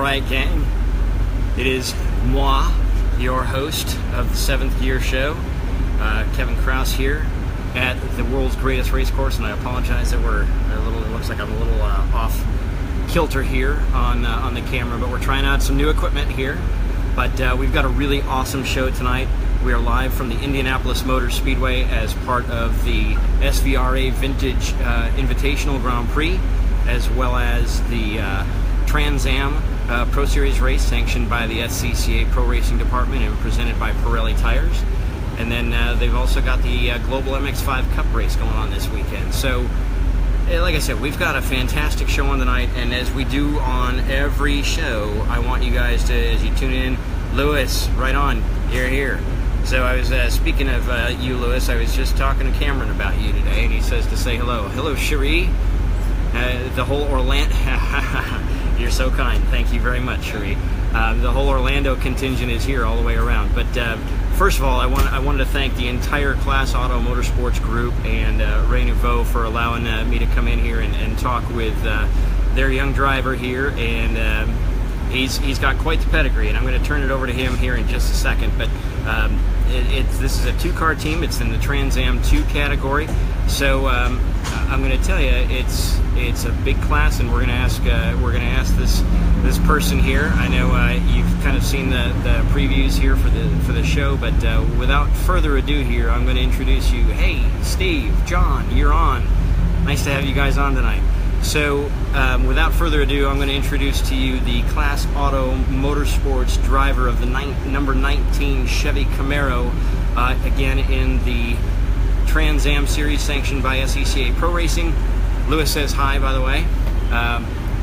Alright gang, it is moi, your host of the 7th Gear Show, Kevin Krause here at the world's greatest race course, and I apologize that it looks like I'm a little off kilter here on the camera, but we're trying out some new equipment here. But we've got a really awesome show tonight. We are live from the Indianapolis Motor Speedway as part of the SVRA Vintage Invitational Grand Prix, as well as the Trans Am Pro Series race sanctioned by the SCCA Pro Racing Department and presented by Pirelli Tires. And then they've also got the Global MX5 Cup race going on this weekend. So, like I said, we've got a fantastic show on tonight, and as we do on every show, I want you guys to, as you tune in, Lewis, right on, you're here. So I was, speaking of you, Lewis, I was just talking to Cameron about you today, and he says to say hello. Hello, Cherie. The whole Orlando, you're so kind, thank you very much, Cherie. The whole Orlando contingent is here all the way around. But first of all, I wanted to thank the entire Class Auto Motorsports group and Ray Nouveau for allowing me to come in here and talk with their young driver here, and he's got quite the pedigree, and I'm going to turn it over to him here in just a second. But this is a two-car team. It's in the Trans Am 2 category. So I'm going to tell you, it's a big class, and we're going to ask this person here. I know you've kind of seen the previews here for the show, but without further ado here, I'm going to introduce you. Hey, Steve, John, you're on. Nice to have you guys on tonight. So without further ado, I'm going to introduce to you the Class Auto Motorsports driver of the number 19 Chevy Camaro, again in the Trans Am Series sanctioned by SCCA Pro Racing. Lewis says hi, by the way,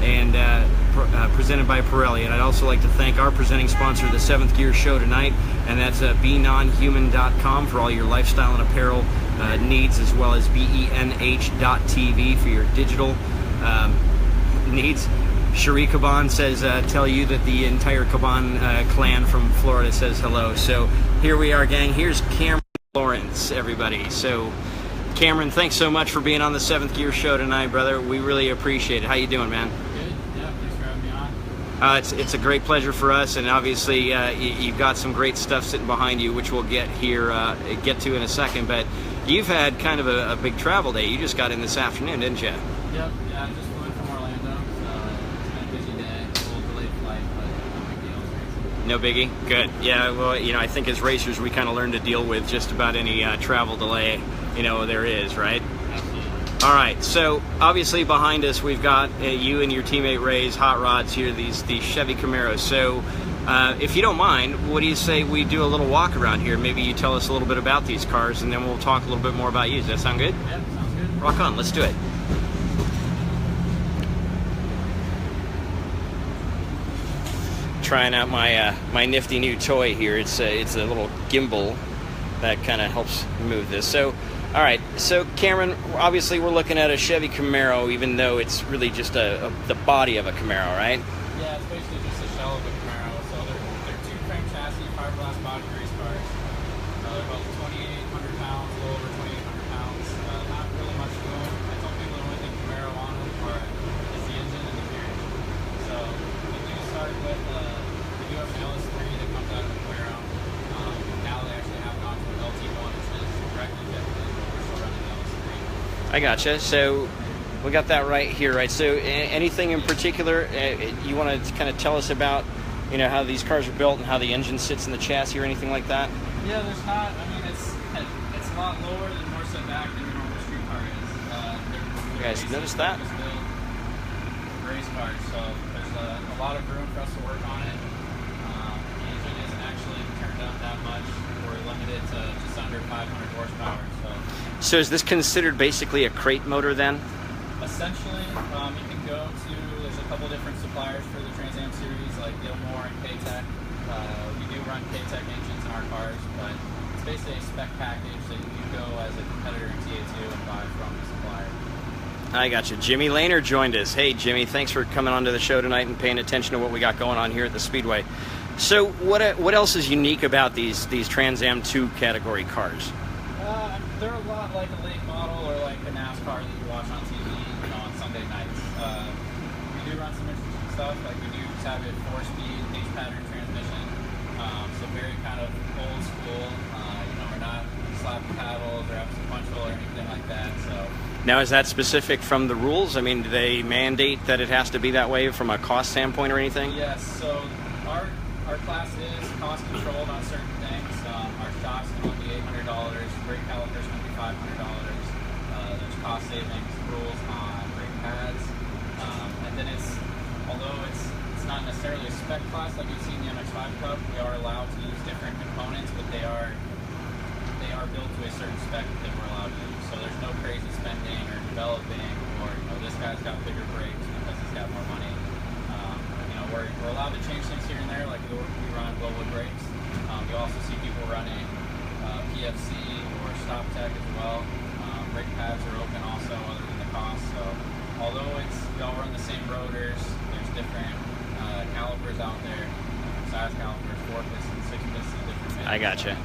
and presented by Pirelli. And I'd also like to thank our presenting sponsor, the 7th Gear Show tonight, and that's benonhuman.com for all your lifestyle and apparel needs, as well as benh.tv for your digital needs. Cherie Caban says, tell you that the entire Caban clan from Florida says hello. So here we are, gang. Here's Cameron Lawrence, everybody. So Cameron, thanks so much for being on the 7th Gear Show tonight, brother. We really appreciate it. How you doing, man? Good. Yeah, thanks for having me on. It's a great pleasure for us, and obviously you've got some great stuff sitting behind you, which we'll get to in a second. But you've had kind of a big travel day. You just got in this afternoon, didn't you? Yep. Yeah, I just flew in from Orlando, so it's been a busy day. A little delayed flight, but no big deal. No biggie. Good. Yeah. Well, I think as racers, we kind of learn to deal with just about any travel delay, there is, right? Absolutely. All right. So obviously behind us, we've got you and your teammate Ray's hot rods here. These Chevy Camaros. So if you don't mind, what do you say we do a little walk around here? Maybe you tell us a little bit about these cars, and then we'll talk a little bit more about you. Does that sound good? Yep, sounds good. Rock on. Let's do it. Trying out my nifty new toy here. It's a little gimbal that kind of helps move this. So, all right. So, Cameron, obviously we're looking at a Chevy Camaro, even though it's really just the body of a Camaro, right? Yeah, it's basically just a shell of a Camaro. So they're two-frame chassis, fiberglass body race cars. They're about 2,800 pounds, a little over 2,800 pounds. Not really much to them. I tell people the only thing Camaro on them is the engine and the gearing. So we do start with we do have an LS3 that comes out of the Camaro. Now they actually have gone to an LT1, which is directly fit for the we're still running the LS3. I gotcha. So we got that right here, right? So anything in particular you want to kind of tell us about, how these cars are built and how the engine sits in the chassis or anything like that? Yeah, there's not. I mean, it's a lot lower and more set back than your normal street car is. You guys notice that? Race cars, so there's a lot of room for us to work on it. The engine isn't actually turned up that much. We're limited to just under 500 horsepower. So is this considered basically a crate motor then? Essentially, you can go to, there's a couple different suppliers for the Trans Am series, like Gilmore and K-Tech. We do run K-Tech engines in our cars, but it's basically a spec package that you go as a competitor in TA2 and buy from the supplier. I got you. Jimmy Lehner joined us. Hey, Jimmy, thanks for coming onto the show tonight and paying attention to what we got going on here at the Speedway. So what else is unique about these Trans Am 2 category cars? They're a lot like a late model or like a NASCAR that you watch on TV, on Sunday nights. We do run some interesting stuff. Like we do have it 4-speed H pattern transmission, so very kind of old school. We're not slapping paddles or sequential or anything like that. So. Now, is that specific from the rules? I mean, do they mandate that it has to be that way from a cost standpoint or anything? Yes. So our class is cost controlled on certain things. Our shock's going to be $800. Brake caliper's going to be $500. There's cost savings rules on brake pads, and then although it's not necessarily a spec class like you see in the MX-5 Cup, we are allowed to use different components, but they are built to a certain spec that we're allowed to use. So there's no crazy spending or developing, or this guy's got bigger brakes because he's got more money. We're allowed to change things here and there, like we run Global brakes. You also see people running PFC or Stop Tech as well. Brake pads are open also, other than the cost. So although we all run the same rotors, there's different calipers out there, size calipers, 4-piston, 6-piston, different. I gotcha.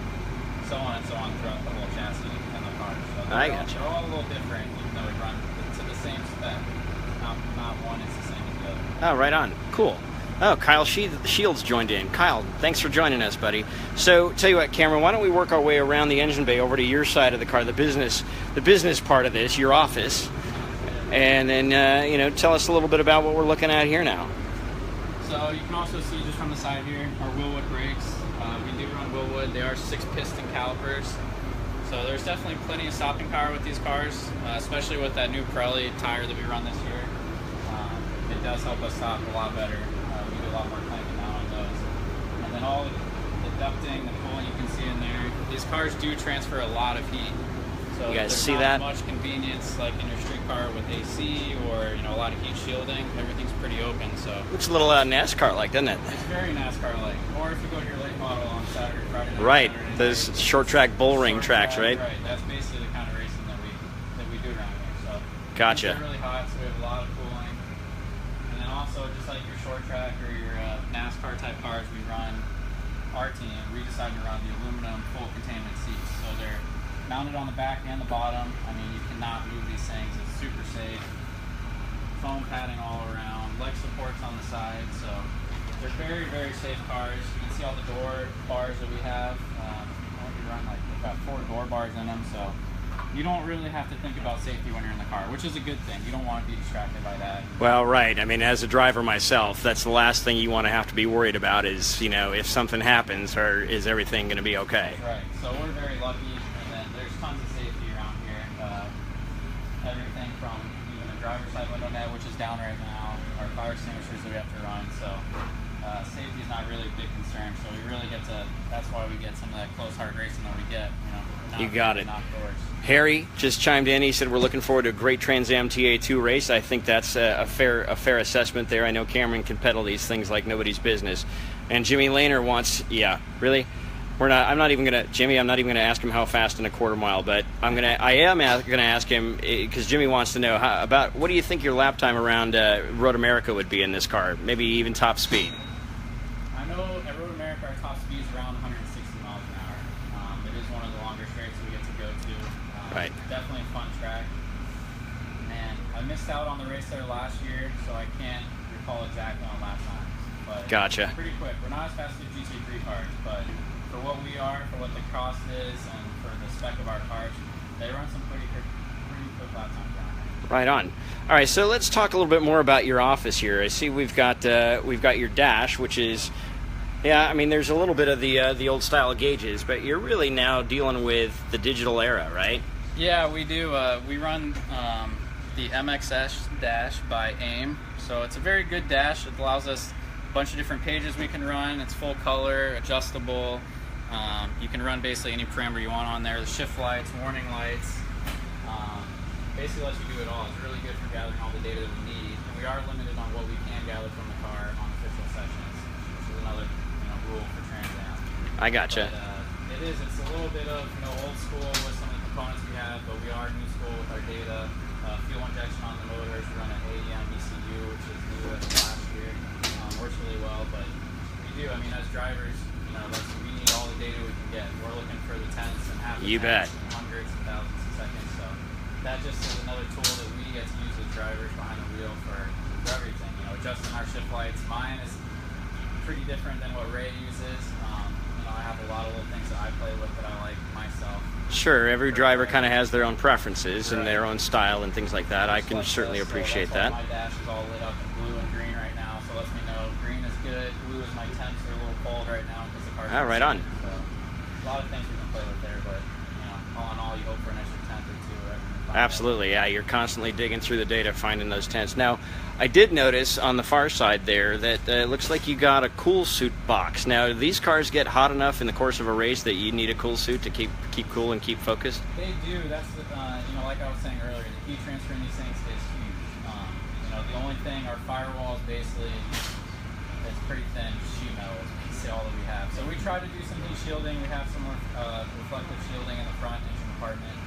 So on and so on throughout the whole chassis and the car. So I gotcha. They're all a little different, even though we run to the same spec. Not one is the same as the other. Oh, right on. Cool. Oh, Kyle Shields joined in. Kyle, thanks for joining us, buddy. So, tell you what, Cameron, why don't we work our way around the engine bay over to your side of the car, the business part of this, your office, and then tell us a little bit about what we're looking at here now. So you can also see just from the side here our Willwood brakes. We do run Willwood. They are 6-piston calipers. So there's definitely plenty of stopping power with these cars, especially with that new Pirelli tire that we run this year. It does help us stop a lot better. We do a lot more clanking down on those. And then all the ducting, the cooling you can see in there. These cars do transfer a lot of heat. So you guys see that? that? Much convenience like in your street car with AC or a lot of heat shielding. Everything's pretty open. So looks a little NASCAR-like, doesn't it? It's very NASCAR-like. Or if you go to your late model on Saturday, Friday night. Right, Saturday those night, short track bull ring tracks, right? Right. That's basically the kind of racing that we do around here. So gotcha. It's really hot, so we have a lot of cooling. And then also, just like your short track or your NASCAR type cars, we run our team. We decided to run the aluminum full containment seats, so they're mounted on the back and the bottom. I mean, you cannot move these things. It's super safe. Foam padding all around, leg supports on the side, so they're very, very safe cars. You can see all the door bars that we have. We run we've got 4 door bars in them, so you don't really have to think about safety when you're in the car, which is a good thing. You don't want to be distracted by that. Well, right. I mean, as a driver myself, that's the last thing you want to have to be worried about is, if something happens, or is everything going to be okay? Right. So we're very lucky, and then there's tons of safety around here. Everything from even the driver's side window net, which is down right now, our fire extinguishers that we have to run. So safety is not really a big concern. So we really get to, that's why we get some of that close hard racing that we get. You got it. Outdoors. Harry just chimed in. He said we're looking forward to a great Trans Am TA2 race. I think that's a fair assessment there. I know Cameron can pedal these things like nobody's business. And Jimmy Lehner wants, really? I'm not even gonna ask him how fast in a quarter mile, but I am gonna ask him because Jimmy wants to know about what do you think your lap time around Road America would be in this car, maybe even top speed. I know at Road America our top speed is around 160 miles an hour. It is one of the longer straights we get to go to. Right. Definitely a fun track. And I missed out on the race there last year, so I can't recall exactly on lap times. But gotcha. It's pretty quick. We're not as fast as the GT3 cars, but for what we are, for what the cost is, and for the spec of our cars, they run some pretty quick lap times around here. Right on. All right, so let's talk a little bit more about your office here. I see we've got your dash, which is, there's a little bit of the old style gauges, but you're really now dealing with the digital era, right? Yeah, we do. We run the MXS dash by AIM, so it's a very good dash. It allows us a bunch of different pages we can run. It's full color, adjustable. You can run basically any parameter you want on there. The shift lights, warning lights. Basically lets you do it all. It's really good for gathering all the data that we need. And we are limited on what we can gather from the car on official sessions, which is another rule for Trans Am. I gotcha. But, it's a little bit of old school with some of the components we have, but we are new school with our data. Fuel injection on the motors. We run an AEM ECU, which is new as last year. Works really well, but we do. As drivers, we need all the data we can get. We're looking for the tenths and half You bet. and hundreds and thousands of seconds. So that just is another tool that we get to use as drivers behind the wheel for for everything. You know, adjusting our shift lights. Mine is pretty different than what Ray uses. You know, I have a lot of little things that I play with that I like myself. Sure, every driver kind of has their own preferences and Right. their own style and things like that. I can certainly appreciate so that's that. why my dash is all lit up in blue and green right now, so it lets me know green is good, blue is my temps are a little cold right now because the car's Right on. So a lot of things we can play with there, but you know, all in all, you hope for an extra tenth or two. Absolutely, yeah. You're constantly digging through the data, finding those tents. Now, I did notice on the far side there that it looks like you got a cool suit box. Now, do these cars get hot enough in the course of a race that you need a cool suit to keep cool and keep focused? They do. That's the, you know, like I was saying earlier, the heat transfer in these things is huge. You know, the only thing, our firewall is basically, it's pretty thin sheet metal. It's all that we have. So we try to do some heat shielding. We have some reflective shielding in the front engine compartment.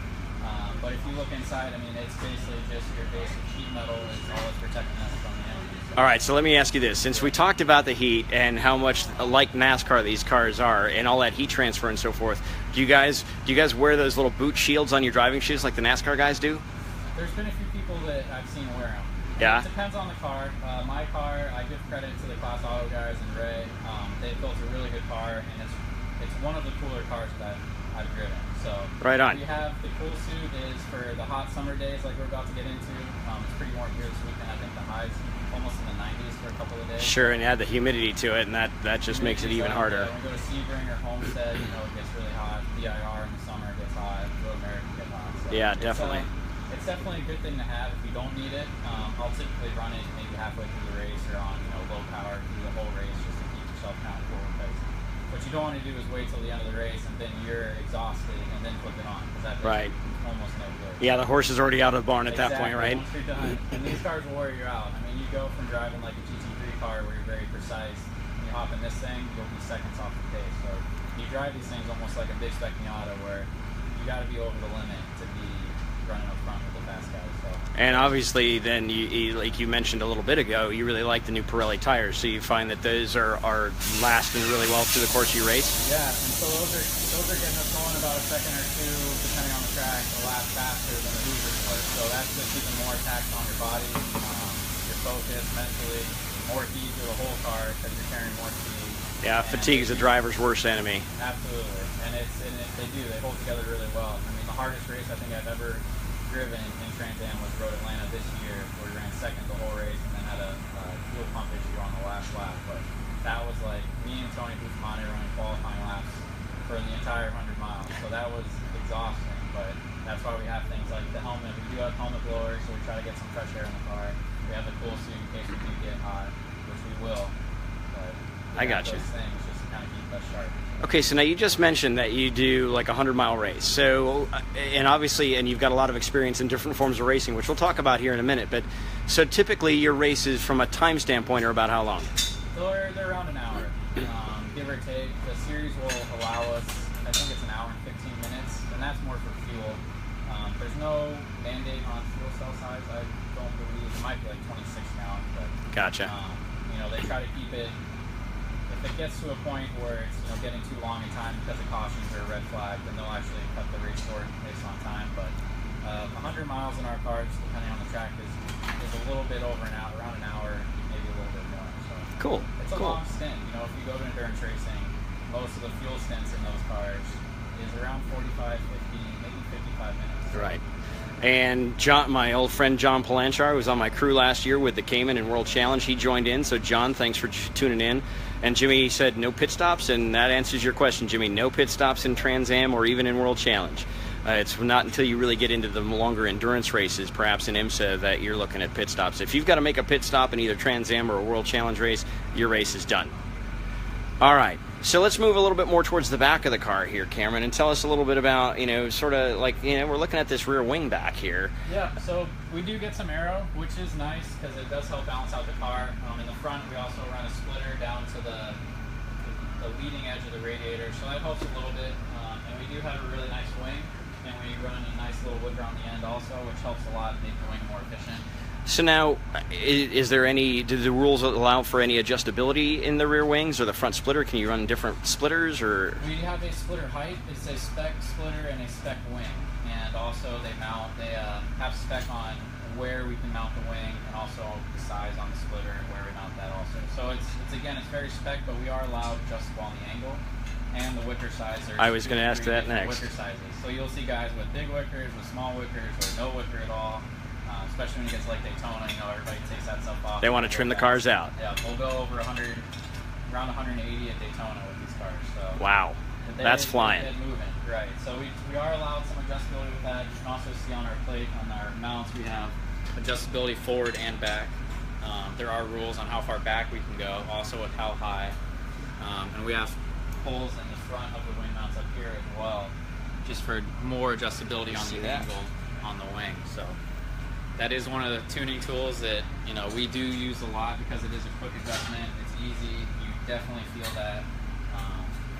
But if you look inside, I mean, it's basically just your basic sheet metal is all that's protecting us from the energy. All right, so let me ask you this. Since we talked about the heat and how much like NASCAR these cars are and all that heat transfer and so forth, do you guys wear those little boot shields on your driving shoes like the NASCAR guys do? There's been a few people that I've seen wear them. Yeah? It depends on the car. My car, I give credit to the Class Auto guys and Ray. They built a really good car, and it's one of the cooler cars that I've driven. So right on. We have the cool suit is for the hot summer days like we're about to get into. It's pretty warm here this weekend. I think the high's almost in the 90s for a couple of days. Sure, and add the humidity to it, and that just makes it even harder. When we go to Sebring or Homestead, you know, it gets really hot. VIR in the summer gets hot. Road American gets hot. So yeah, definitely. It's definitely a good thing to have if you don't need it. I'll typically run it maybe halfway through the race or on, you know, low power through the whole race just to keep yourself kind of cool. Because what you don't want to do is wait till the end of the race and then you're exhausted and then put it on because that right. almost no good. Yeah, the horse is already out of the barn at that point, right? Once you're done, and these cars will wear you out. I mean, you go from driving like a GT3 car where you're very precise. When you hop in this thing, you'll be seconds off the pace. So you drive these things almost like a big spec Miata where you got to be over the limit to be running up front with the fast guys. So. And obviously, then you like you mentioned a little bit ago, you really like the new Pirelli tires. So you find that those are lasting really well through the course of your race. Yeah, and so those are getting us going about a second or two, depending on the track, to last faster than the Hoosiers were. So that's just even more tax on your body, your focus, mentally, more heat through the whole car because you're carrying more speed. Yeah, fatigue is a driver's worst enemy. Absolutely, and they hold together really well. I mean, the hardest race I think I've ever driven in Trans Am was Road Atlanta this year, where we ran second the whole race and then had a fuel pump issue on the last lap. But that was like me and Tony Bustamante running qualifying laps for the entire 100 miles. So that was exhausting, but that's why we have things like the helmet. We do have helmet blowers, so we try to get some fresh air in the car. We have the cool suit in case we do get hot, which we will. But I got you. Those things just to kind of keep us sharp. Okay, so now you just mentioned that you do like a 100-mile race. So, and obviously, and you've got a lot of experience in different forms of racing, which we'll talk about here in a minute. But so typically your races from a time standpoint are about how long? They're around an hour, give or take. The series will allow us, I think it's an hour and 15 minutes, and that's more for fuel. There's no mandate on fuel cell size, I don't believe. It might be like 26 gallons, but gotcha. You know, they try to keep it. If it gets to a point where it's, you know, getting too long in time because of cautions or a red flag, then they'll actually cut the race short based on time. But 100 miles in our cars, depending on the track, is a little bit over an hour, around an hour, maybe a little bit more. So cool. It's a long stint. You know, if you go to endurance racing, most of the fuel stints in those cars is around 45, 50, maybe 55 minutes. Right. And John, my old friend John Palanchar, was on my crew last year with the Cayman and World Challenge. He joined in. So John, thanks for tuning in. And Jimmy said no pit stops, and that answers your question, Jimmy. No pit stops in Trans Am or even in World Challenge. It's not until you really get into the longer endurance races, perhaps in IMSA, that you're looking at pit stops. If you've got to make a pit stop in either Trans Am or a World Challenge race, your race is done. All right. So let's move a little bit more towards the back of the car here, Cameron, and tell us a little bit about, you know, sort of like, you know, we're looking at this rear wing back here. Yeah, so we do get some aero, which is nice because it does help balance out the car. In the front, we also run a splitter down to the leading edge of the radiator, so that helps a little bit. And we do have a really nice wing, and we run a nice little wood on the end also, which helps a lot, make the wing more efficient. So now, is there any, do the rules allow for any adjustability in the rear wings or the front splitter? Can you run different splitters, or? We have a splitter height. It's a spec splitter and a spec wing. And also they have spec on where we can mount the wing, and also the size on the splitter and where we mount that also. So it's again, it's very spec, but we are allowed adjustable on the angle and the wicker size. I was going to ask that next. Wicker sizes. So you'll see guys with big wickers, with small wickers, or no wicker at all. Especially when it gets like Daytona, you know, everybody takes that stuff off. They want to trim the cars out. Yeah, we'll go over 100, around 180 at Daytona with these cars. So wow, that's flying. They get moving, right? So we are allowed some adjustability with that. You can also see on our plate, on our mounts, we have adjustability forward and back. There are rules on how far back we can go, also with how high. And we have holes in the front of the wing mounts up here as well, just for more adjustability on the angle on the wing. So that is one of the tuning tools that, you know, we do use a lot because it is a quick adjustment. It's easy. You definitely feel that.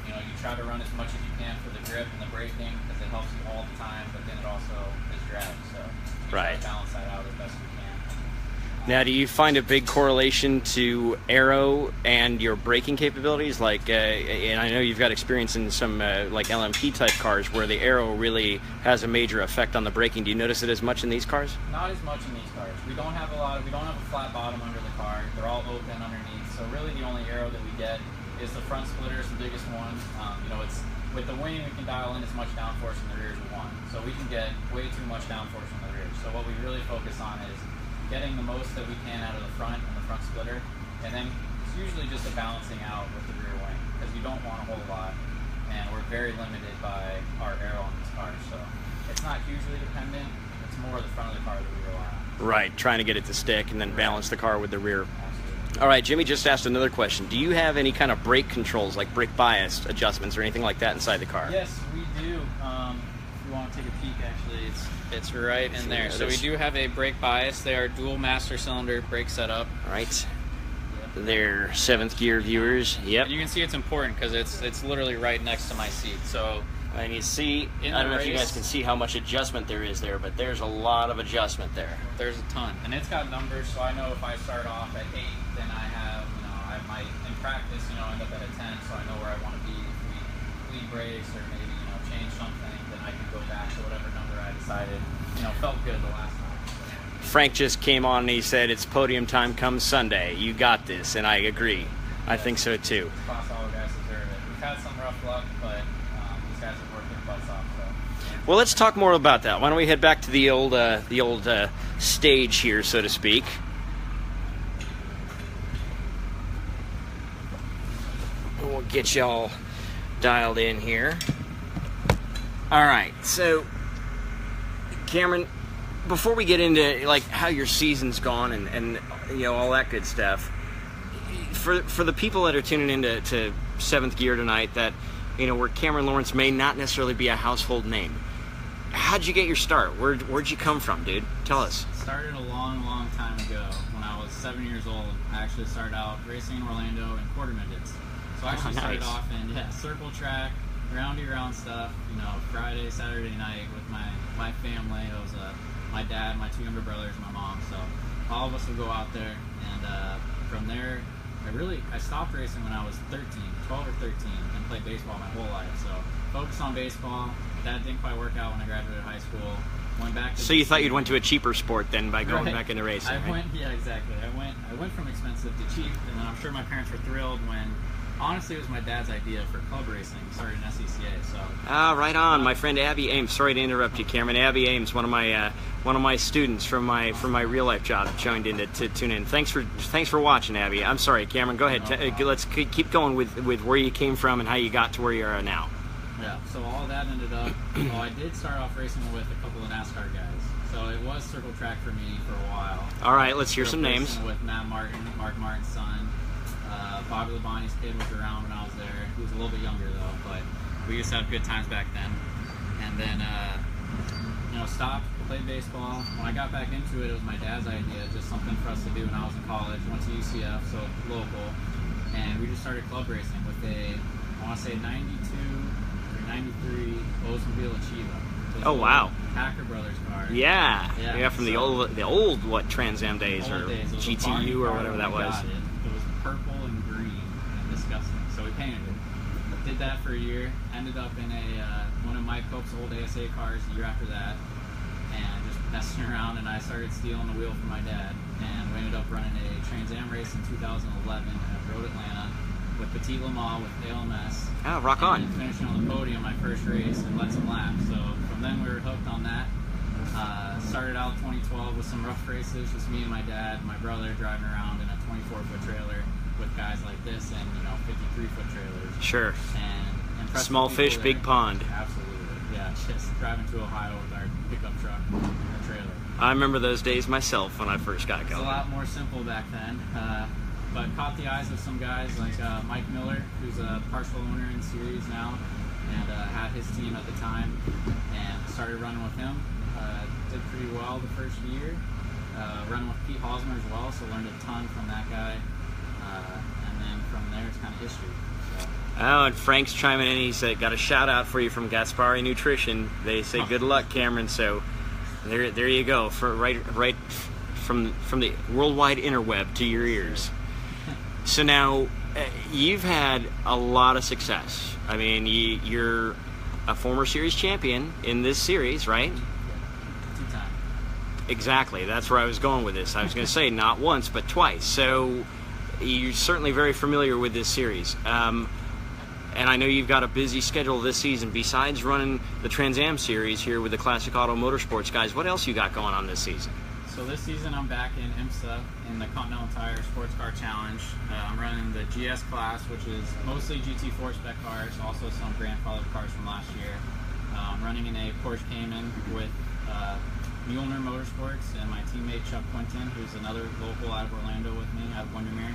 You know, you try to run as much as you can for the grip and the braking because it helps you all the time, but then it also is drag. So you try to balance that out as best you can. Now, do you find a big correlation to aero and your braking capabilities? Like, and I know you've got experience in some like LMP type cars where the aero really has a major effect on the braking. Do you notice it as much in these cars? Not as much in these cars. We don't have we don't have a flat bottom under the car. They're all open underneath. So really, the only aero that we get is the front splitter is the biggest one. You know, it's with the wing we can dial in as much downforce in the rear as we want. So we can get way too much downforce in the rear. So what we really focus on is getting the most that we can out of the front and the front splitter, and then it's usually just a balancing out with the rear wing because you don't want a whole lot, and we're very limited by our aero on these cars. So it's not hugely dependent. It's more the front of the car that we rely on. Right, trying to get it to stick and then balance the car with the rear. All right, Jimmy just asked another question. Do you have any kind of brake controls, like brake bias adjustments or anything like that inside the car? Yes, we do. If you want to take a peek, actually, it's right in there. So we do have a brake bias. They are dual master cylinder brake setup. All right. They're 7th gear viewers. Yep. And you can see it's important because it's literally right next to my seat. So. And you see, I don't know if you guys can see how much adjustment there is there, but there's a lot of adjustment there. There's a ton. And it's got numbers, so I know if I start off at 8, then I have, you know, I might, in practice, you know, end up at a 10, so I know where I want to be. If we bleed brakes or maybe, you know, change something, then I can go back to whatever number I decided, you know, felt good the last time. Frank just came on and he said, it's podium time come Sunday. You got this, and I agree. I think so, too. Class all guys deserve it. We've had some rough luck, but guys have worked their butts off. So. Well, let's talk more about that. Why don't we head back to the old stage here, so to speak. We'll get y'all dialed in here. All right, so Cameron, before we get into like how your season's gone and you know all that good stuff, for the people that are tuning into to 7th Gear tonight, that you know, where Cameron Lawrence may not necessarily be a household name. How'd you get your start? Where'd you come from, dude? Tell us. Started a long, long time ago. When I was 7 years old, I actually started out racing in Orlando in quarter midgets. So I actually started off in circle track, roundy round stuff. You know, Friday, Saturday night with my family. It was my dad, my 2 younger brothers, my mom. So all of us would go out there, and from there, I stopped racing when I was 12 or 13, and played baseball my whole life. So focused on baseball. That didn't quite work out when I graduated high school. Went back to so you thought you'd went to a cheaper sport then by going back into racing? Yeah, exactly. I went from expensive to cheap, and then I'm sure my parents were thrilled when. Honestly, it was my dad's idea for club racing. He started in SCCA, so. Right on. My friend Abby Ames. Sorry to interrupt you, Cameron. Abby Ames, one of my students from my real life job, joined in to tune in. Thanks for watching, Abby. I'm sorry, Cameron. Go ahead. Let's keep going with where you came from and how you got to where you are now. Yeah. So all that ended up. Well, I did start off racing with a couple of NASCAR guys. So it was circle track for me for a while. All right. Let's hear some names. With Matt Martin, Mark Martin's son. Bobby Labonte's kid was around when I was there. He was a little bit younger though, but we used to have good times back then. And then, you know, stopped, played baseball. When I got back into it, it was my dad's idea, just something for us to do when I was in college. Went to UCF, so local, and we just started club racing with I want to say 92 or 93 Oldsmobile Achieva. Oh wow! Hacker Brothers car. Yeah, from the old what Trans Am days or GTU or whatever that was. It was purple and green and disgusting. So we painted it. Did that for a year. Ended up in one of Mike Pope's old ASA cars the year after that, and just messing around, and I started stealing the wheel from my dad, and we ended up running a Trans Am race in 2011 at Road Atlanta with Petit Le Mans with ALMS. Oh, rock on. And finishing on the podium my first race and led some laps. So from then we were hooked on that. Started out 2012 with some rough races, just me and my dad and my brother driving around in a 24-foot trailer with guys like this and 53-foot trailers. Sure. And small fish, big pond. Absolutely. Yeah, just driving to Ohio with our pickup truck and trailer. I remember those days myself when I first got going. It was a lot more simple back then, but caught the eyes of some guys like Mike Miller, who's a partial owner in the series now, and had his team at the time, and started running with him. Did pretty well the first year. Running with Pete Hosmer as well, so learned a ton from that guy. And then from there, it's kind of history. So. Oh, and Frank's chiming in. He said, "Got a shout out for you from Gaspari Nutrition." They say, "Good luck, Cameron." So there you go, right from the worldwide interweb to your ears. So now you've had a lot of success. I mean, you're a former series champion in this series, right? Exactly. That's where I was going with this. I was going to say not once, but twice. So you're certainly very familiar with this series. And I know you've got a busy schedule this season. Besides running the Trans Am series here with the Classic Auto Motorsports guys, what else you got going on this season? So this season I'm back in IMSA in the Continental Tire Sports Car Challenge. I'm running the GS class, which is mostly GT4 spec cars, also some grandfathered cars from last year. I'm running in a Porsche Cayman with Mueller Motorsports and my teammate Chuck Quinton, who's another local out of Orlando with me, out of Windermere.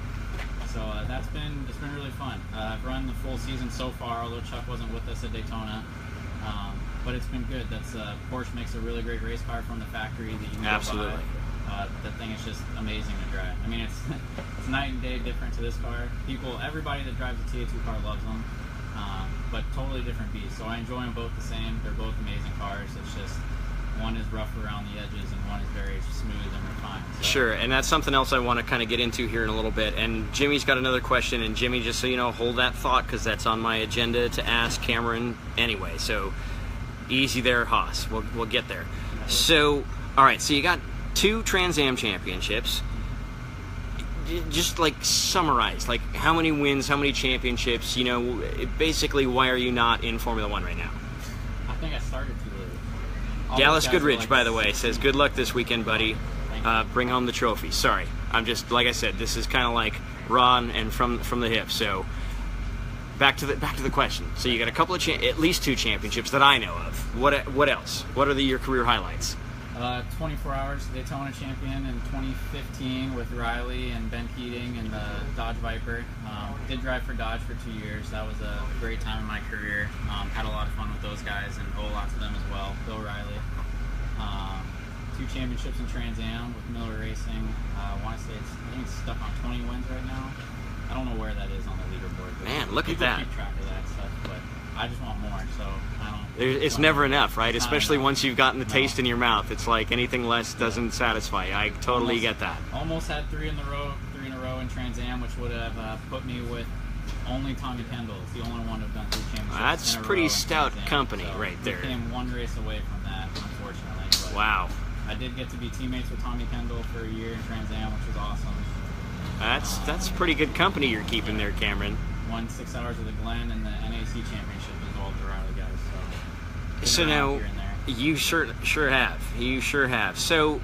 So it's been really fun. I've run the full season so far, although Chuck wasn't with us at Daytona. But it's been good. Porsche makes a really great race car from the factory that you can Absolutely. go buy. The thing is just amazing to drive. I mean, it's night and day different to this car. Everybody that drives a TA2 car loves them, but totally different beasts. So I enjoy them both the same. They're both amazing cars. It's just one is rough around the edges and one is very smooth and refined. So. Sure, and that's something else I want to kind of get into here in a little bit. And Jimmy's got another question, and Jimmy, just so you know, hold that thought because that's on my agenda to ask Cameron anyway. So easy there, Haas. We'll get there. So, all right, so you got 2 Trans Am championships. Just like summarize, like how many wins, how many championships, basically why are you not in Formula One right now? I think I started too late. Dallas Goodrich, by the way, says, "Good luck this weekend, buddy. Bring home the trophy." Sorry, I'm just, like I said, this is kind of like raw and from the hip. So back to the question. So you got a couple of at least 2 championships that I know of. What else? What are your career highlights? 24 Hours Daytona champion in 2015 with Riley and Ben Keating and the Dodge Viper. Did drive for Dodge for 2 years. That was a great time in my career. Had a lot of fun with those guys and owe a lot to them as well. Bill Riley. 2 championships in Trans Am with Miller Racing. I think it's stuck on 20 wins right now. I don't know where that is on the leaderboard. Man, look at that. People keep track of that stuff, but I just want more, so I don't... It's never enough, right? Especially once you've gotten the taste in your mouth. It's like anything less doesn't satisfy you. I totally get that. Almost had 3 in a row in Trans Am, which would have put me with only Tommy Kendall. It's the only one who've done 3 championships. That's in a pretty row stout in Trans Am, company so right there. Came 1 race away from that, unfortunately. But wow. I did get to be teammates with Tommy Kendall for a year in Trans Am, which was awesome. That's pretty good company you're keeping there, Cameron. Won 6 Hours with the Glen and the NAC championship as all the Riley guys. So now you sure have. You sure have. So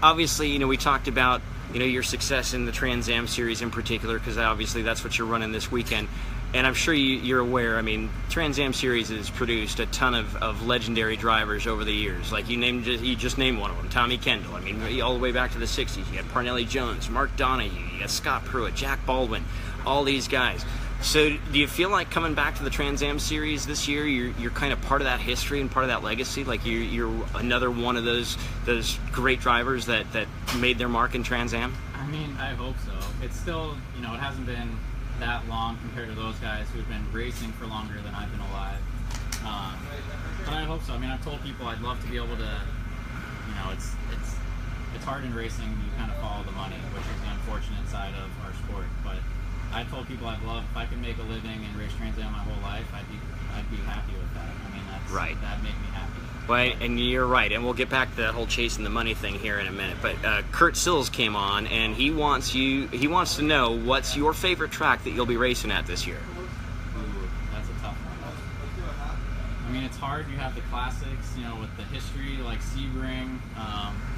obviously, we talked about your success in the Trans Am series in particular, because obviously that's what you're running this weekend. And I'm sure you're aware. I mean, Trans Am series has produced a ton of legendary drivers over the years. Like you just named one of them, Tommy Kendall. I mean, all the way back to the '60s. You had Parnelli Jones, Mark Donahue, you got Scott Pruitt, Jack Baldwin, all these guys. So do you feel like coming back to the Trans Am series this year, you're kind of part of that history and part of that legacy? Like you're another one of those great drivers that made their mark in Trans Am? I mean, I hope so. It's still, it hasn't been that long compared to those guys who've been racing for longer than I've been alive. But I hope so. I mean, I've told people I'd love to be able to, it's hard in racing. You kind of follow the money, which is the unfortunate side of our sport. But I told people I'd love, if I could make a living and race Trans Am my whole life, I'd be happy with that. I mean, right. That'd make me happy. Well, and you're right, and we'll get back to that whole chasing the money thing here in a minute. But Kurt Sills came on, and he wants to know what's your favorite track that you'll be racing at this year. Ooh, that's a tough one. I mean, it's hard. You have the classics, you know, with the history like Sebring.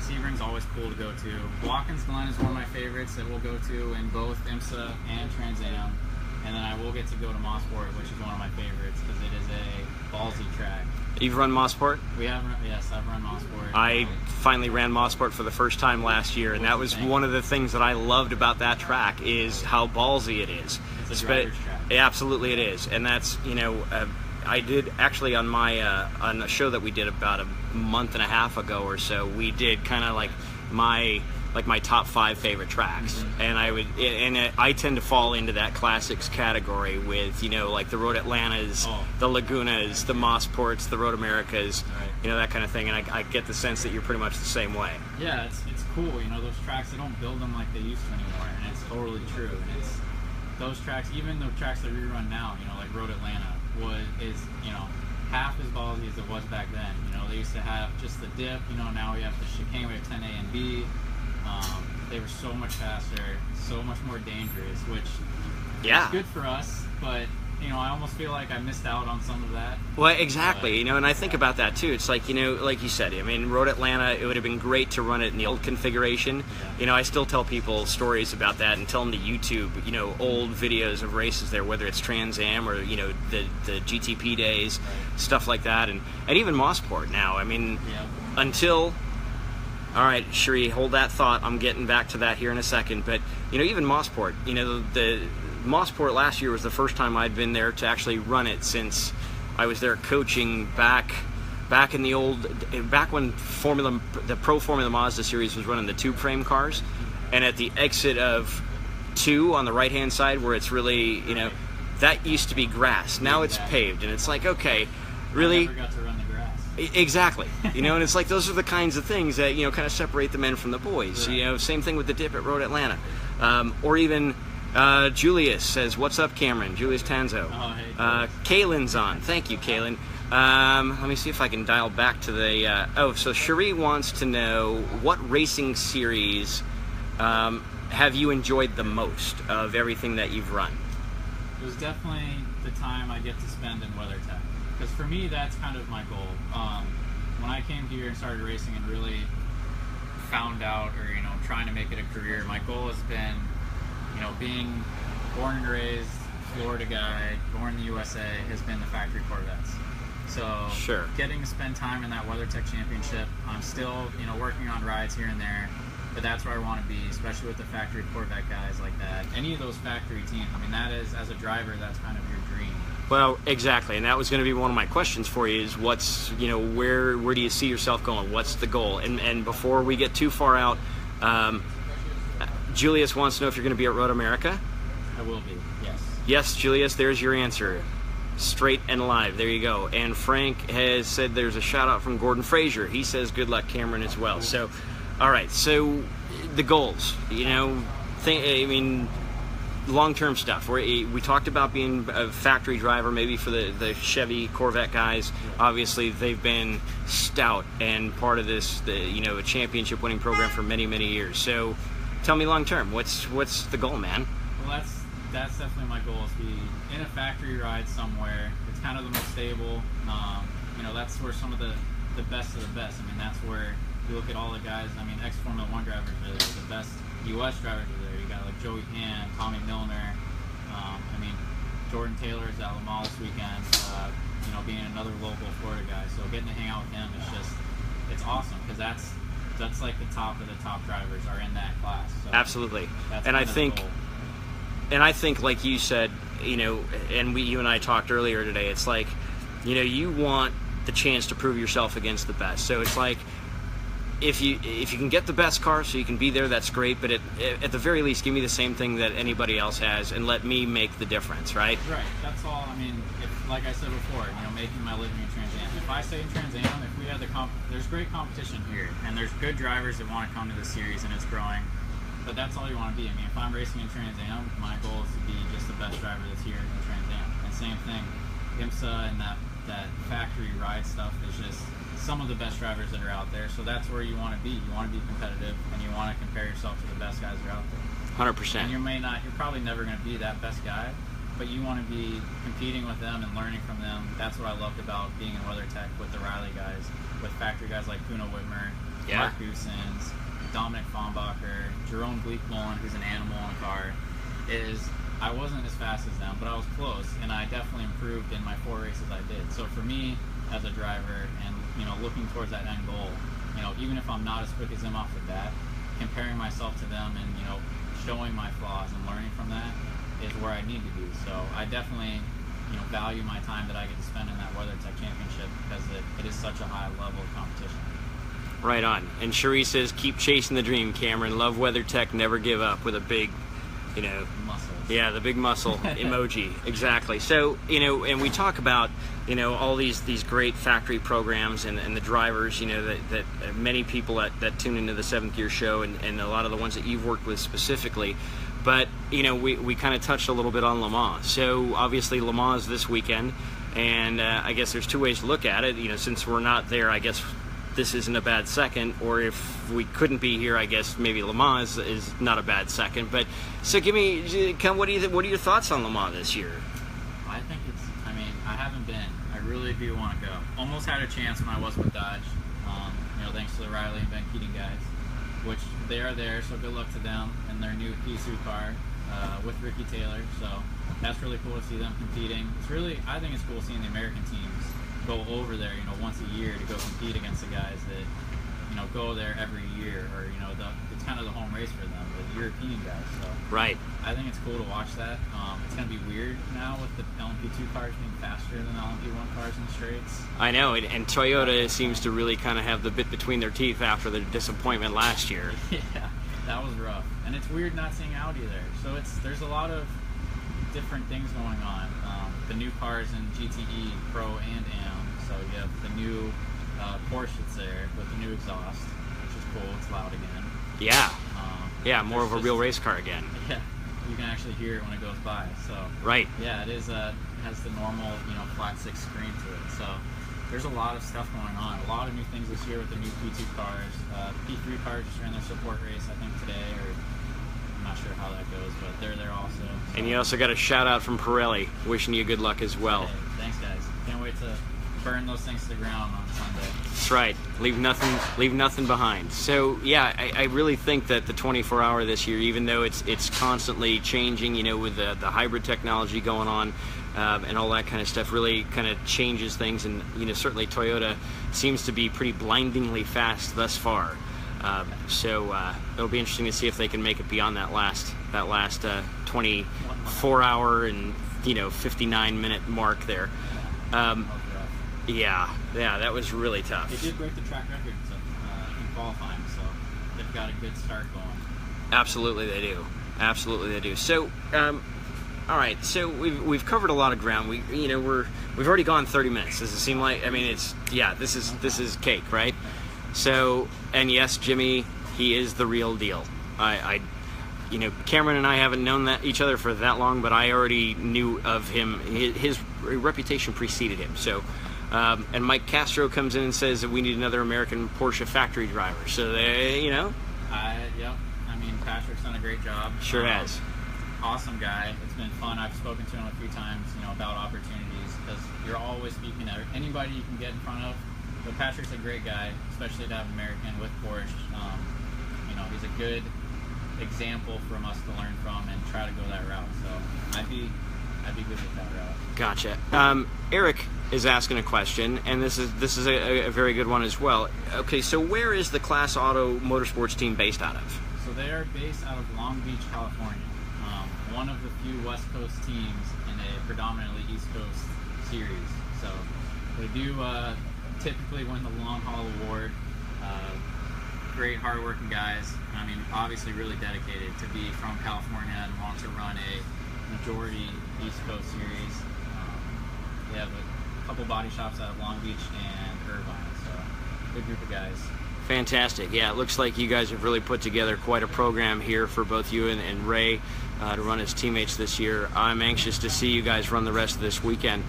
Sebring's always cool to go to. Watkins Glen is one of my favorites that we'll go to in both IMSA and Trans Am. And then I will get to go to Mosport, which is one of my favorites because it is a ballsy track. You've run Mosport? Yes, I've run Mosport. I finally ran Mosport for the first time last year, and that was one of the things that I loved about that track is how ballsy it is. It's a driver's track. Absolutely it is, and that's, you know, I did actually on my on a show that we did about a month and a half ago or so, we did kind of like my top 5 favorite tracks. Mm-hmm. And I tend to fall into that classics category with, you know, like the Road Atlantas, the Lagunas, the Mossports, the Road Americas, you know, that kind of thing. And I get the sense that you're pretty much the same way. Yeah, it's cool. You know, those tracks, they don't build them like they used to anymore, and it's totally true. And it's those tracks, even the tracks that we run now, you know, like Road Atlanta is, you know, half as ballsy as it was back then. You know, they used to have just the dip. You know, now we have the chicane, we have 10A and B. They were so much faster, so much more dangerous, which is good for us, but, you know, I almost feel like I missed out on some of that. Well, exactly, you know, and I think about that too. It's like, you know, like you said, I mean, Road Atlanta, it would have been great to run it in the old configuration. Yeah. You know, I still tell people stories about that and tell them to YouTube, you know, old videos of races there, whether it's Trans Am or, you know, the GTP days, stuff like that, and even Mosport now. I mean, until... All right, Sheree, hold that thought. I'm getting back to that here in a second. But, you know, even Mosport, you know, the Mosport last year was the first time I'd been there to actually run it since I was there coaching back in the old, back when the Pro Formula Mazda series was running the tube frame cars. And at the exit of 2 on the right-hand side where it's really, you know, that used to be grass. Now it's paved. And it's like, okay, really? I never got to run the grass. Exactly. You know, and it's like those are the kinds of things that, you know, kind of separate the men from the boys. Right. You know, same thing with the dip at Road Atlanta. Or even Julius says, "What's up, Cameron?" Julius Tanzo. Oh, hey, Kaylin's on. Thank you, Kaylin. Let me see if I can dial back to the... so Cherie wants to know, what racing series have you enjoyed the most of everything that you've run? It was definitely the time I get to spend in WeatherTech. Because for me, that's kind of my goal. When I came here and started racing and really found out, or, you know, trying to make it a career, my goal has been, you know, being born and raised Florida guy, born in the USA, has been the factory Corvettes. So getting to spend time in that WeatherTech Championship, I'm still, you know, working on rides here and there, but that's where I want to be, especially with the factory Corvette guys like that. Any of those factory teams, I mean, that is, as a driver, that's kind of your dream. Well, exactly, and that was going to be one of my questions for you is what's, you know, where do you see yourself going? What's the goal? And before we get too far out, Julius wants to know if you're going to be at Road America. I will be, yes. Yes, Julius, there's your answer. Straight and live, there you go. And Frank has said there's a shout out from Gordon Frazier. He says good luck, Cameron, as well. So, all right, so the goals, you know, I mean, long-term stuff. We talked about being a factory driver, maybe for the Chevy Corvette guys. Obviously, they've been stout and part of this, you know, a championship-winning program for many, many years. So, tell me long-term, what's the goal, man? Well, that's definitely my goal, is to be in a factory ride somewhere. It's kind of the most stable. You know, that's where some of the best of the best. I mean, that's where you look at all the guys. I mean, ex-Formula 1 drivers are there, the best U.S. drivers are there. You got like Joey Hand, Tommy Milner. I mean, Jordan Taylor is at Le Mans this weekend. You know, being another local Florida guy, so getting to hang out with him is just, it's awesome, because that's like the top of the top drivers are in that class. So absolutely, and I think, like you said, you know, and you and I talked earlier today, it's like, you know, you want the chance to prove yourself against the best. So it's like, if you can get the best car so you can be there, that's great, but at the very least, give me the same thing that anybody else has and let me make the difference, right? Right, that's all. I mean, like I said before, you know, making my living in Trans Am. If I stay in Trans Am, if we had there's great competition here, and there's good drivers that want to come to the series, and it's growing, but that's all you want to be. I mean, if I'm racing in Trans Am, my goal is to be just the best driver that's here in Trans Am. And same thing, IMSA and that factory ride stuff is just some of the best drivers that are out there. So that's where you want to be. You want to be competitive, and you want to compare yourself to the best guys that are out there. 100%. And you're probably never going to be that best guy, but you want to be competing with them and learning from them. That's what I loved about being in WeatherTech with the Riley guys, with factory guys like Kuno Whitmer, Mark Goosens, Dominic Fombacher, Jerome Bleakmullen, who's an animal in a car. I wasn't as fast as them, but I was close, and I definitely improved in my 4 races I did. So for me as a driver, and looking towards that end goal, even if I'm not as quick as them off the bat, comparing myself to them and showing my flaws and learning from that is where I need to be. So I definitely value my time that I get to spend in that WeatherTech championship, because it is such a high level of competition. Right on. And Cherie says, keep chasing the dream, Cameron. Love WeatherTech, never give up, with a big, muscles. Yeah, the big muscle emoji. Exactly. So, and we talk about, all these great factory programs and the drivers, that many people that tune into the Seventh Gear Show, and a lot of the ones that you've worked with specifically. But, we kind of touched a little bit on Le Mans. So, obviously, Le Mans this weekend, and I guess there's two ways to look at it. Since we're not there, I guess this isn't a bad second, or if we couldn't be here, I guess maybe Le Mans is not a bad second. But so what are your thoughts on Le Mans this year? I think I haven't been. I really do want to go. Almost had a chance when I was with Dodge, thanks to the Riley and Ben Keating guys, which they are there, so good luck to them and their new P2 car with Ricky Taylor. So that's really cool to see them competing. I think it's cool seeing the American teams go over there, once a year to go compete against the guys that, go there every year, or, it's kind of the home race for them, the European guys. So right. I think it's cool to watch that. It's going to be weird now with the LMP2 cars being faster than the LMP1 cars in the straights. I know, and Toyota seems to really kind of have the bit between their teeth after their disappointment last year. Yeah, that was rough. And it's weird not seeing Audi there. So there's a lot of different things going on. The new cars in GTE, Pro and AM. So you have the new Porsche that's there with the new exhaust, which is cool. It's loud again. Yeah. More of a real race car again. Yeah, you can actually hear it when it goes by. So right. Yeah, it is. It has the normal, flat 6 screen to it. So there's a lot of stuff going on. A lot of new things this year with the new P2 cars. P3 cars just ran their support race, I think, today, or I'm not sure how that goes, but they're there also. So. And you also got a shout out from Pirelli, wishing you good luck as well. Hey, thanks, guys. Can't wait to burn those things to the ground on Sunday. That's right. Leave nothing behind. So yeah, I really think that the 24-hour this year, even though it's constantly changing, with the hybrid technology going on, and all that kind of stuff, really kind of changes things. And certainly Toyota seems to be pretty blindingly fast thus far. So it'll be interesting to see if they can make it beyond that last 24-hour and 59-minute mark there. Yeah, that was really tough. They did break the track record in qualifying, so they've got a good start going. Absolutely, they do. So, all right. So we've covered a lot of ground. We've already gone 30 minutes. Does it seem like? I mean, this is cake, right? So, and yes, Jimmy, he is the real deal. Cameron and I haven't known each other for that long, but I already knew of him. His reputation preceded him. So. And Mike Castro comes in and says that we need another American Porsche factory driver. So Yep. Patrick's done a great job. Sure has. Awesome guy. It's been fun. I've spoken to him a few times, about opportunities, because you're always speaking to anybody you can get in front of. But Patrick's a great guy, especially to have American with Porsche. He's a good example for us to learn from and try to go that route. So I'd be good with that route. Gotcha. Eric is asking a question, and this is a very good one as well. Okay, so where is the Class Auto Motorsports team based out of? So they are based out of Long Beach, California. One of the few West Coast teams in a predominantly East Coast series. So they do typically win the Long Haul Award. Great, hardworking guys. Obviously really dedicated to be from California and want to run a majority East Coast series. They have a couple body shops out of Long Beach and Irvine, so good group of guys. Fantastic. Yeah, it looks like you guys have really put together quite a program here for both you and Ray to run as teammates this year. I'm anxious to see you guys run the rest of this weekend.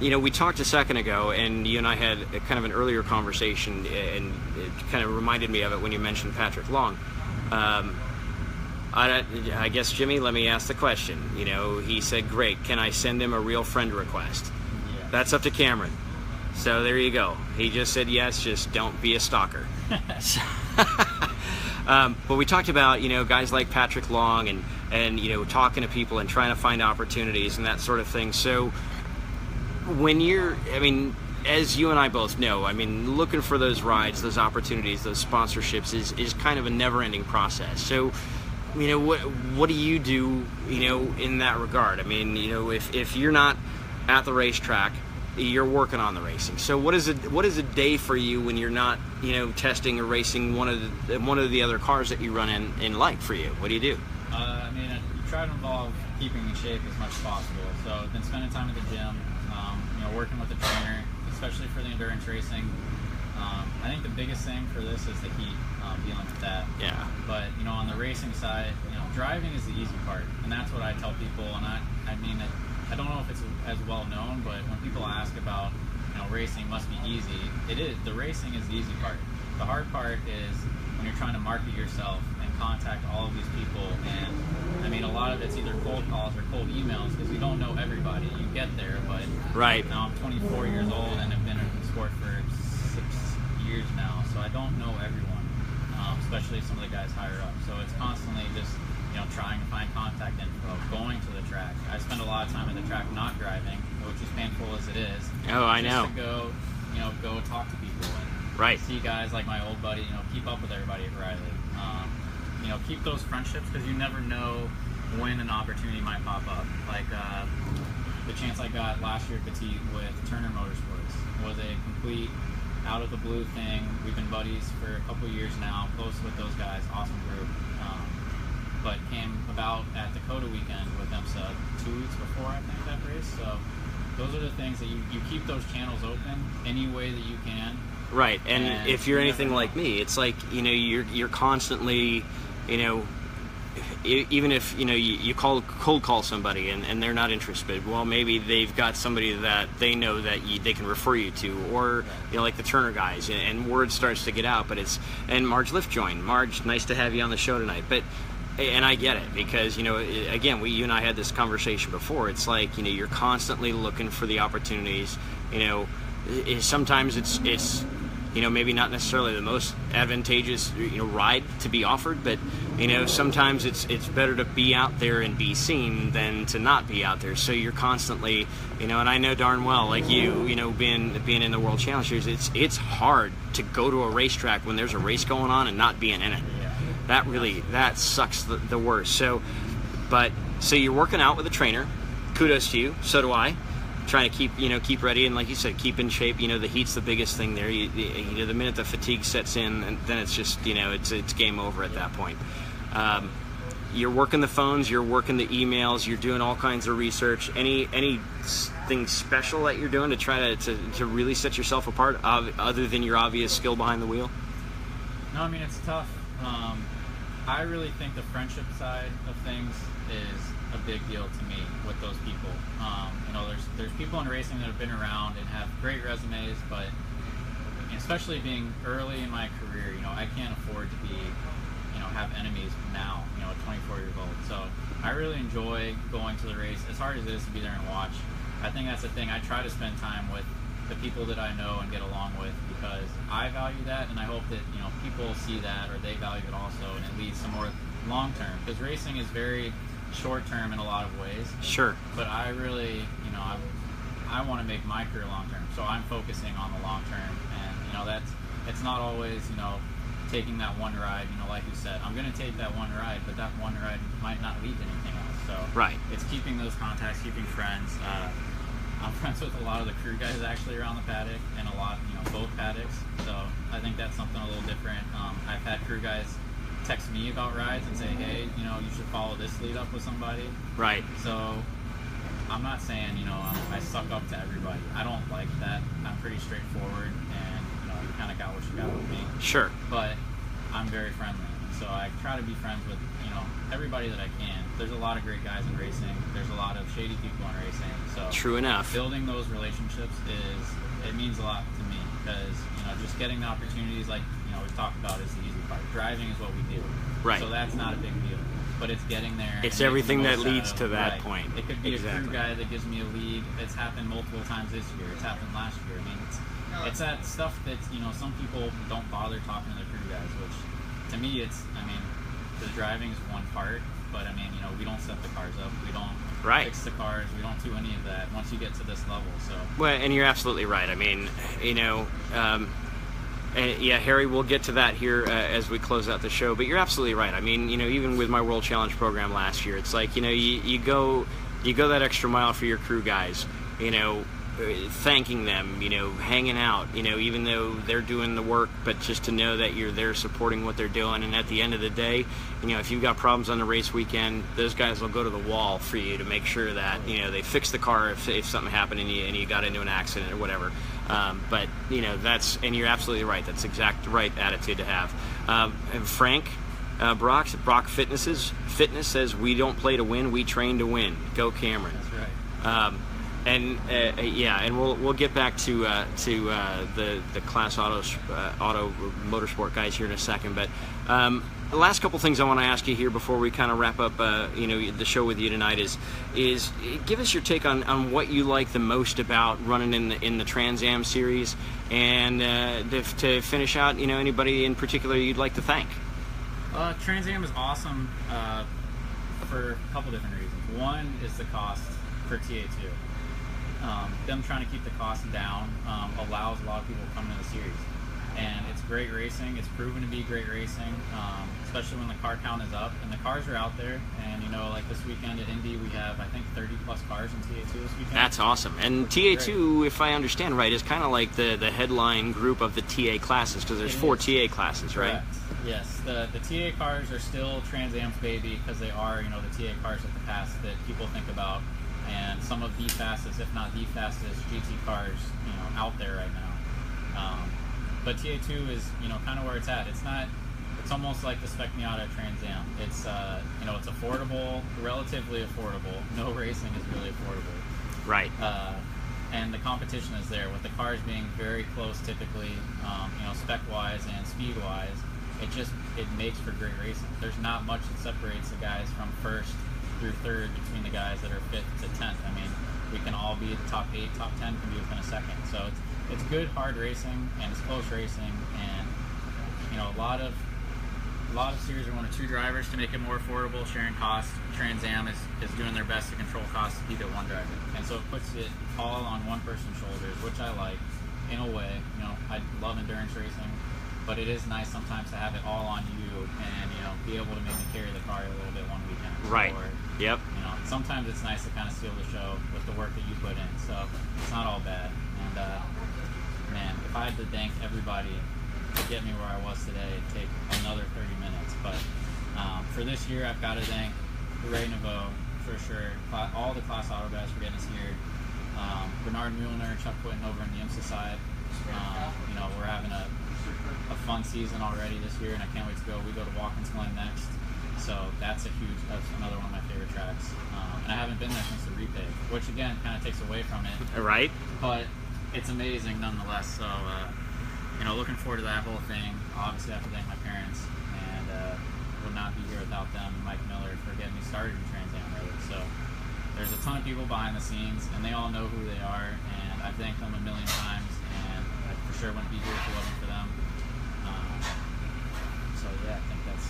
we talked a second ago, and you and I had a kind of an earlier conversation, and it kind of reminded me of it when you mentioned Patrick Long. I guess, Jimmy, let me ask the question. He said, great, can I send him a real friend request? Yeah. That's up to Cameron. So there you go. He just said yes, just don't be a stalker. But we talked about, guys like Patrick Long and talking to people and trying to find opportunities and that sort of thing. So when as you and I both know, looking for those rides, those opportunities, those sponsorships is kind of a never-ending process. So, what do you do, in that regard? If you're not at the racetrack, you're working on the racing. So what is a day for you when you're not, testing or racing one of the other cars that you run in like for you? What do you do? You try to involve keeping in shape as much as possible. So I've been spending time at the gym, working with the trainer, especially for the endurance racing. I think the biggest thing for this is the heat, dealing with that. Yeah. But on the racing side, driving is the easy part, and that's what I tell people. And I don't know if it's as well known, but when people ask about racing must be easy, it is. The racing is the easy part. The hard part is when you're trying to market yourself and contact all of these people, and a lot of it's either cold calls or cold emails because you don't know everybody. You get there, but right now I'm 24 years old and have been in the sport for 6 years now, so I don't know everyone, especially some of the guys higher up. So it's constantly just trying to find contact info, going to the track. I spend a lot of time at the track not driving, which is painful as it is. Oh, I know. Just to go talk to people and right. see guys like my old buddy, keep up with everybody at Riley. Keep those friendships because you never know when an opportunity might pop up. Like the chance I got last year at Petit with Turner Motorsports was a complete out of the blue thing. We've been buddies for a couple years now, close with those guys, awesome group. But came about at Dakota weekend with IMSA 2 weeks before, I think, that race. So those are the things that you keep those channels open any way that you can. Right, and if you're anything like me, it's like, you're constantly, even if, you cold call somebody and they're not interested, well, maybe they've got somebody that they know that they can refer you to, or, like the Turner guys, and word starts to get out, and Marge Lift joined. Marge, nice to have you on the show tonight, and I get it, because, again, you and I had this conversation before. It's like, you're constantly looking for the opportunities. Sometimes it's maybe not necessarily the most advantageous, ride to be offered, but, sometimes it's better to be out there and be seen than to not be out there. So you're constantly, and I know darn well, like being in the World Challenge Series, it's hard to go to a racetrack when there's a race going on and not being in it. That sucks the worst. So you're working out with a trainer. Kudos to you. So do I. Trying to keep ready, and like you said, keep in shape. The heat's the biggest thing there. The minute the fatigue sets in, and then it's just it's game over at that point. You're working the phones, you're working the emails, you're doing all kinds of research. Anything special that you're doing to try to really set yourself apart, other than your obvious skill behind the wheel? No, it's tough. I really think the friendship side of things is a big deal to me with those people. There's people in racing that have been around and have great resumes, but especially being early in my career, I can't afford to be, have enemies now, at 24 years old. So I really enjoy going to the race, as hard as it is to be there and watch. I think that's the thing. I try to spend time with the people that I know and get along with, because I value that, and I hope that people see that, or they value it also, and it leads to more long term, because racing is very short term in a lot of ways. Sure. But I really, I want to make my career long term, so I'm focusing on the long term, and it's not always taking that one ride. Like you said, I'm going to take that one ride, but that one ride might not lead to anything else. So right. It's keeping those contacts, keeping friends. I'm friends with a lot of the crew guys actually around the paddock, and a lot, both paddocks. So I think that's something a little different. I've had crew guys text me about rides and say, hey, you should follow this lead up with somebody. Right. So I'm not saying, I suck up to everybody. I don't like that. I'm pretty straightforward, and, you kind of got what you got with me. Sure. But I'm very friendly. so I try to be friends with, everybody that I can. There's a lot of great guys in racing. There's a lot of shady people in racing. So true enough. Building those relationships it means a lot to me, because just getting the opportunities, like we've talked about, is the easy part. Driving is what we do. Right. So that's not a big deal. But it's getting there. It's everything that leads to that point. It could be a crew guy that gives me a lead. It's happened multiple times this year. It's happened last year. I mean, it's that stuff that some people don't bother talking to the crew guys, which to me the driving is one part, but we don't set the cars up. We don't fix the cars. We don't do any of that once you get to this level. So. Well, and you're absolutely right. Yeah, Harry, we'll get to that here as we close out the show, but you're absolutely right. Even with my World Challenge program last year, it's like, you go that extra mile for your crew guys, thanking them, hanging out, even though they're doing the work, but just to know that you're there supporting what they're doing. And at the end of the day, if you've got problems on the race weekend, those guys will go to the wall for you to make sure that, they fix the car if something happened and you got into an accident or whatever. But and you're absolutely right. That's exact right attitude to have. And Frank, Brock Fitness says, we don't play to win, we train to win. Go Cameron. That's right. And we'll get back to the Class Auto Motorsport guys here in a second. But the last couple things I want to ask you here before we kind of wrap up the show with you tonight is give us your take on what you like the most about running in the Trans Am series, and to finish out, anybody in particular you'd like to thank. Trans Am is awesome for a couple different reasons. One is the cost for TA2. Them trying to keep the costs down allows a lot of people to come into the series. And it's great racing. It's proven to be great racing, especially when the car count is up. And the cars are out there. And, like this weekend at Indy, we have, I think, 30-plus cars in TA2 this weekend. That's awesome. And TA2, if I understand right, is kind of like the headline group of the TA classes, because there's 4 TA classes, right? Correct. Yes. The TA cars are still Trans Am's baby, because they are, the TA cars of the past that people think about. And some of the fastest, if not the fastest, GT cars, out there right now. But TA2 is, kind of where it's at. It's almost like the Spec Miata Trans Am. It's, it's affordable, relatively affordable. No racing is really affordable. Right. And the competition is there, with the cars being very close typically, spec-wise and speed-wise. It makes for great racing. There's not much that separates the guys from first through third between the guys that are 5th to 10th. We can all be the top 8, top 10 can be within a second. So it's good, hard racing, and it's close racing, and a lot of series are 1 or 2 drivers to make it more affordable, sharing costs. Trans Am is doing their best to control costs to keep it 1 driver, and so it puts it all on one person's shoulders, which I like in a way. I love endurance racing, but it is nice sometimes to have it all on you, and be able to maybe carry the car a little bit one weekend. Right. Or, yep. Sometimes it's nice to kind of steal the show with the work that you put in, so it's not all bad. And man, if I had to thank everybody to get me where I was today, it'd take another 30 minutes. But for this year, I've got to thank Ray Naveau for sure, all the Class Auto guys for getting us here. Bernard Muehlner, Chuck Quinton over on the IMSA side. We're having a fun season already this year, and I can't wait to go. We go to Watkins Glen next, so that's another one of my favorite tracks. And I haven't been there since the repave, which again kind of takes away from it. Right. But it's amazing nonetheless. So looking forward to that whole thing. Obviously, I have to thank my parents, and would not be here without them. And Mike Miller for getting me started in Trans Am really. So there's a ton of people behind the scenes, and they all know who they are, and I thank them a million times, and I for sure wouldn't be here if it wasn't for them. So yeah, I think that's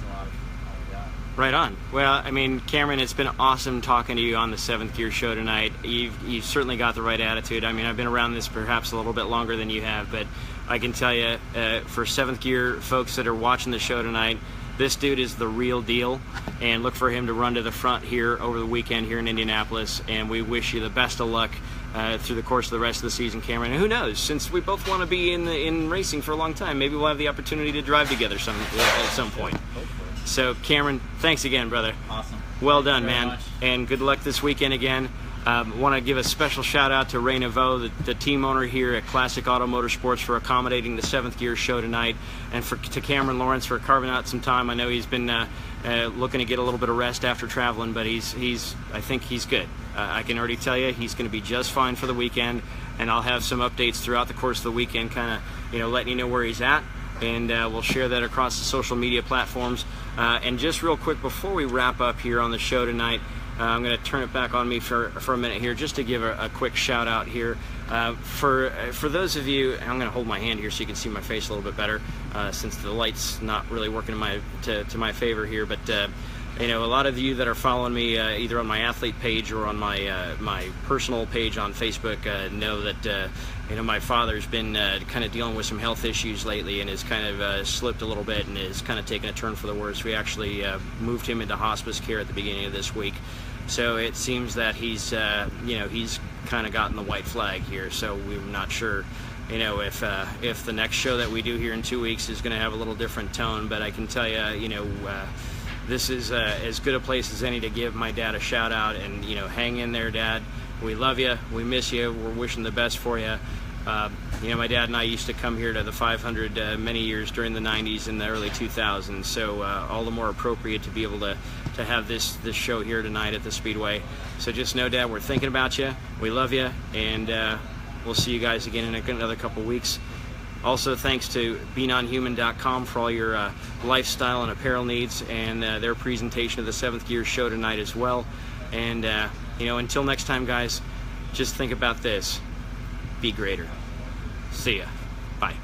a lot of all we got. Right on. Well, Cameron, it's been awesome talking to you on the 7th Gear Show tonight. You've certainly got the right attitude. I've been around this perhaps a little bit longer than you have, but I can tell you, for 7th Gear folks that are watching the show tonight, this dude is the real deal, and look for him to run to the front here over the weekend here in Indianapolis, and we wish you the best of luck through the course of the rest of the season, Cameron. And who knows, since we both want to be in racing for a long time, maybe we'll have the opportunity to drive together at some point. So, Cameron, thanks again, brother. Awesome. Well done, Thanks very man. much. And good luck this weekend again. Want to give a special shout out to Ray Naveau, the team owner here at Classic Auto Motorsports, for accommodating the 7th Gear show tonight, and to Cameron Lawrence for carving out some time. I know he's been looking to get a little bit of rest after traveling, but I think he's good. I can already tell you he's going to be just fine for the weekend, and I'll have some updates throughout the course of the weekend, kind of letting you know where he's at, and we'll share that across the social media platforms. And just real quick before we wrap up here on the show tonight, I'm going to turn it back on me for a minute here, just to give a quick shout out here for those of you. I'm going to hold my hand here so you can see my face a little bit better, since the light's not really working to my favor here. But a lot of you that are following me either on my athlete page or on my personal page on Facebook know that my father's been kind of dealing with some health issues lately, and has kind of slipped a little bit and is kind of taken a turn for the worse. We actually moved him into hospice care at the beginning of this week. So it seems that he's kind of gotten the white flag here. So we're not sure, if the next show that we do here in 2 weeks is going to have a little different tone. But I can tell you, this is as good a place as any to give my dad a shout out. And hang in there, Dad. We love you. We miss you. We're wishing the best for you. My dad and I used to come here to the 500 many years during the 90s and the early 2000s. So all the more appropriate to be able to have this show here tonight at the Speedway. So just know, Dad, we're thinking about you. We love you, and we'll see you guys again in another couple weeks. Also, thanks to BeNonHuman.com for all your lifestyle and apparel needs, and their presentation of the 7th Gear show tonight as well. And until next time, guys, just think about this: be greater. See ya. Bye.